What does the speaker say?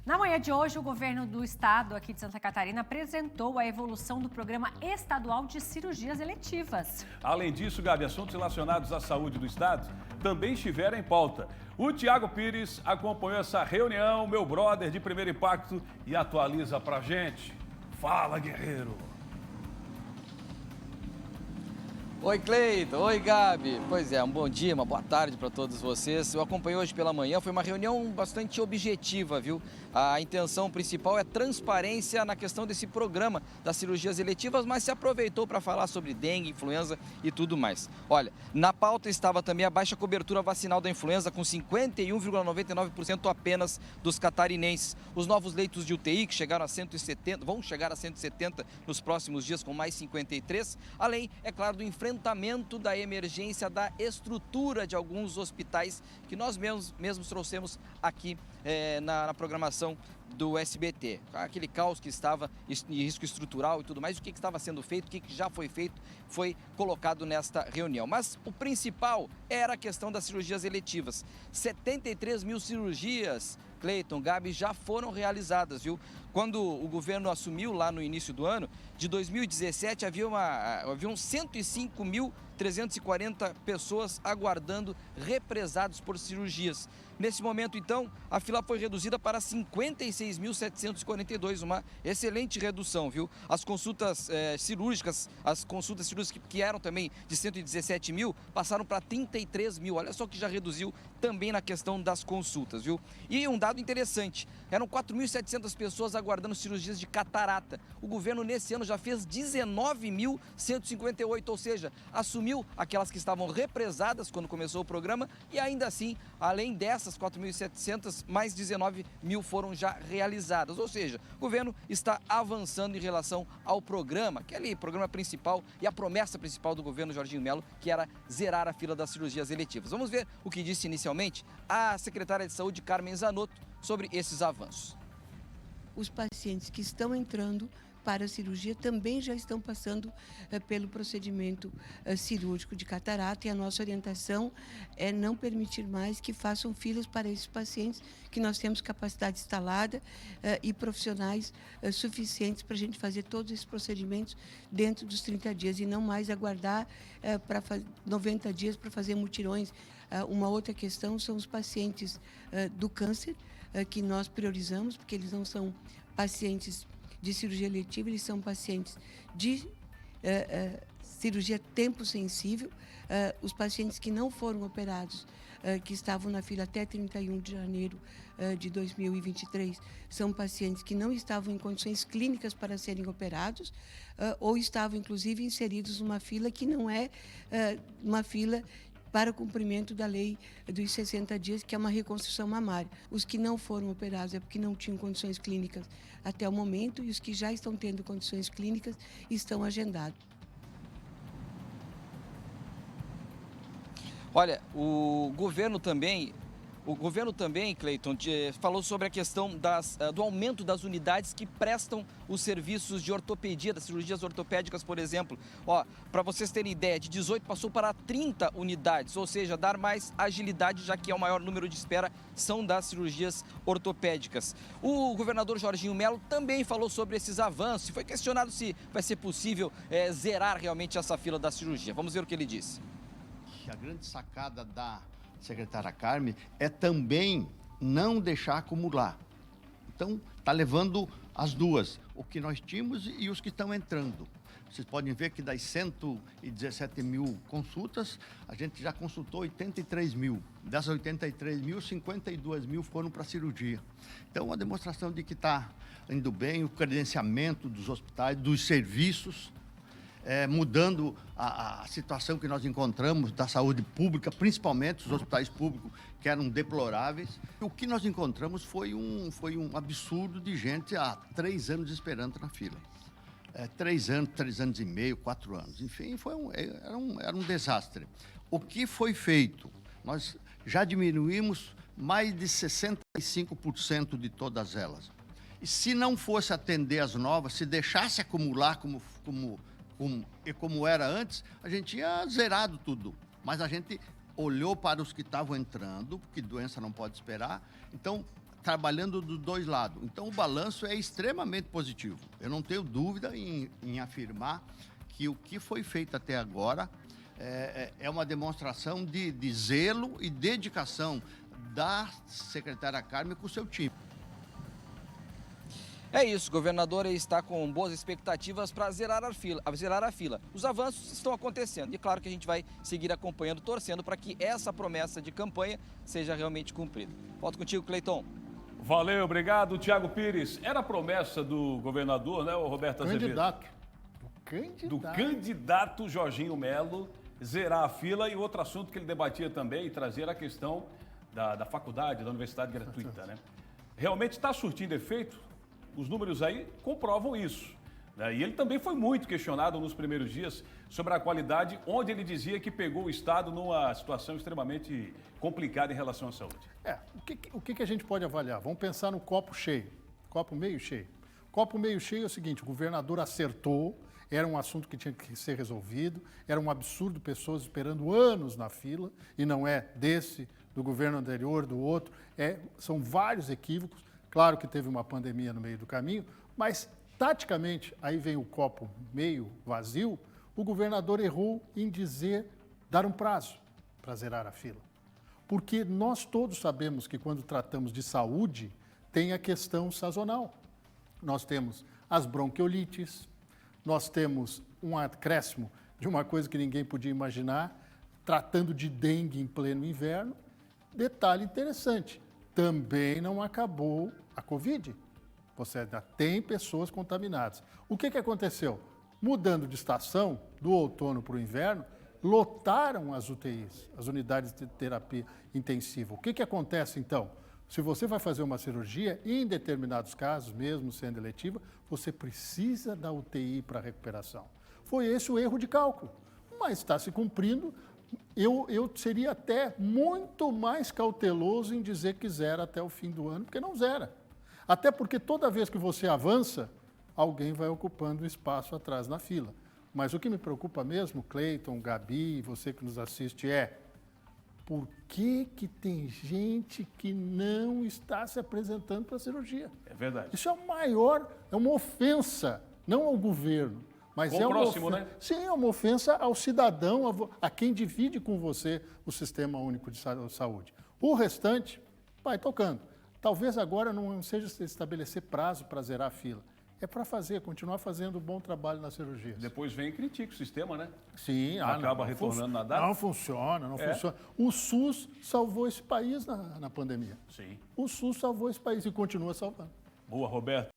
Na manhã de hoje, o governo do estado aqui de Santa Catarina apresentou a evolução do programa estadual de cirurgias eletivas. Além disso, Gabi, assuntos relacionados à saúde do estado também estiveram em pauta. O Tiago Pires acompanhou essa reunião, meu brother de primeiro impacto, e atualiza pra gente. Fala, guerreiro! Oi, Cleiton. Oi, Gabi. Pois é, um bom dia, uma boa tarde para todos vocês. Eu acompanhei hoje pela manhã, foi uma reunião bastante objetiva, viu? A intenção principal é transparência na questão desse programa das cirurgias eletivas, mas se aproveitou para falar sobre dengue, influenza e tudo mais. Olha, na pauta estava também a baixa cobertura vacinal da influenza, com 51,99% apenas dos catarinenses. Os novos leitos de UTI, que chegaram a 170, vão chegar a 170 nos próximos dias, com mais 53, além, é claro, do enfrentamento da emergência, da estrutura de alguns hospitais que nós mesmos trouxemos aqui na programação do SBT. Aquele caos que estava em risco estrutural e tudo mais, o que estava sendo feito, o que já foi feito, foi colocado nesta reunião. Mas o principal era a questão das cirurgias eletivas. 73 mil cirurgias, Cleiton, Gabi, já foram realizadas, viu? Quando o governo assumiu lá no início do ano, de 2017, haviam 105.340 pessoas aguardando represados por cirurgias. Nesse momento, então, a fila foi reduzida para 56.742, uma excelente redução, viu? As consultas cirúrgicas, que eram também de 117 mil, passaram para 33 mil. Olha só que já reduziu também na questão das consultas, viu? E um dado interessante, eram 4.700 pessoas aguardando cirurgias de catarata. O governo, nesse ano, já fez 19.158, ou seja, assumiu aquelas que estavam represadas quando começou o programa e ainda assim, além dessas 4.700, mais 19 mil foram já realizadas. Ou seja, o governo está avançando em relação ao programa, aquele programa principal e a promessa principal do governo Jorginho Melo, que era zerar a fila das cirurgias eletivas. Vamos ver o que disse inicialmente a secretária de Saúde, Carmen Zanotto, sobre esses avanços. Os pacientes que estão entrando para a cirurgia também já estão passando pelo procedimento cirúrgico de catarata, e a nossa orientação é não permitir mais que façam filas para esses pacientes, que nós temos capacidade instalada e profissionais suficientes para a gente fazer todos esses procedimentos dentro dos 30 dias e não mais aguardar para 90 dias para fazer mutirões. Uma outra questão são os pacientes do câncer, que nós priorizamos, porque eles não são pacientes de cirurgia eletiva, eles são pacientes de cirurgia tempo sensível. Os pacientes que não foram operados, que estavam na fila até 31 de janeiro de 2023, são pacientes que não estavam em condições clínicas para serem operados, ou estavam, inclusive, inseridos numa fila que não é uma fila para o cumprimento da lei dos 60 dias, que é uma reconstrução mamária. Os que não foram operados é porque não tinham condições clínicas até o momento, e os que já estão tendo condições clínicas estão agendados. Olha, o governo também, Cleiton, falou sobre a questão do aumento das unidades que prestam os serviços de ortopedia, das cirurgias ortopédicas, por exemplo. Para vocês terem ideia, de 18 passou para 30 unidades, ou seja, dar mais agilidade, já que é o maior número de espera são das cirurgias ortopédicas. O governador Jorginho Melo também falou sobre esses avanços, foi questionado se vai ser possível zerar realmente essa fila da cirurgia. Vamos ver o que ele disse. A grande sacada da secretária Carmen é também não deixar acumular. Então, está levando as duas, o que nós tínhamos e os que estão entrando. Vocês podem ver que das 117 mil consultas, a gente já consultou 83 mil. Dessas 83 mil, 52 mil foram para cirurgia. Então, uma demonstração de que está indo bem, o credenciamento dos hospitais, dos serviços, mudando a situação que nós encontramos da saúde pública, principalmente os hospitais públicos, que eram deploráveis. O que nós encontramos foi um absurdo de gente há 3 anos esperando na fila. 3 anos e meio, 4 anos. Enfim, era um desastre. O que foi feito? Nós já diminuímos mais de 65% de todas elas. E se não fosse atender as novas, se deixasse acumular como era antes, a gente tinha zerado tudo. Mas a gente olhou para os que estavam entrando, porque doença não pode esperar. Então, trabalhando dos dois lados. Então, o balanço é extremamente positivo. Eu não tenho dúvida em afirmar que o que foi feito até agora é uma demonstração de zelo e dedicação da secretária Carmen com o seu time. É isso, o governador está com boas expectativas para zerar a fila. Os avanços estão acontecendo e claro que a gente vai seguir acompanhando, torcendo para que essa promessa de campanha seja realmente cumprida. Volto contigo, Cleiton. Valeu, obrigado, Tiago Pires. Era a promessa do governador, né, o Roberto Azevedo? Do candidato Jorginho Melo zerar a fila, e outro assunto que ele debatia também e trazer a questão da faculdade, da universidade gratuita, né? Realmente está surtindo efeito? Os números aí comprovam isso, né? E ele também foi muito questionado nos primeiros dias sobre a qualidade, onde ele dizia que pegou o Estado numa situação extremamente complicada em relação à saúde. O que a gente pode avaliar? Vamos pensar no copo cheio, copo meio cheio. Copo meio cheio é o seguinte: o governador acertou, era um assunto que tinha que ser resolvido, era um absurdo pessoas esperando anos na fila, e não é desse, do governo anterior, do outro, são vários equívocos. Claro que teve uma pandemia no meio do caminho, mas, taticamente, aí vem o copo meio vazio, o governador errou em dar um prazo para zerar a fila. Porque nós todos sabemos que quando tratamos de saúde, tem a questão sazonal. Nós temos as bronquiolites, nós temos um acréscimo de uma coisa que ninguém podia imaginar, tratando de dengue em pleno inverno. Detalhe interessante, também não acabou a Covid. Você ainda tem pessoas contaminadas. O que aconteceu? Mudando de estação, do outono para o inverno, lotaram as UTIs, as unidades de terapia intensiva. O que acontece, então? Se você vai fazer uma cirurgia, em determinados casos, mesmo sendo eletiva, você precisa da UTI para recuperação. Foi esse o erro de cálculo, mas está se cumprindo. Eu seria até muito mais cauteloso em dizer que zera até o fim do ano, porque não zera. Até porque toda vez que você avança, alguém vai ocupando espaço atrás na fila. Mas o que me preocupa mesmo, Cleiton, Gabi, você que nos assiste, por que tem gente que não está se apresentando para a cirurgia? É verdade. Isso é uma ofensa, não ao governo, mas Com o próximo, né? Sim, é uma ofensa ao cidadão, a quem divide com você o Sistema Único de Saúde. O restante vai tocando. Talvez agora não seja estabelecer prazo para zerar a fila. É para continuar fazendo um bom trabalho na cirurgia. Depois vem e critica o sistema, né? Sim. Acaba retornando na data. Não funciona. O SUS salvou esse país na pandemia. Sim. O SUS salvou esse país e continua salvando. Boa, Roberto.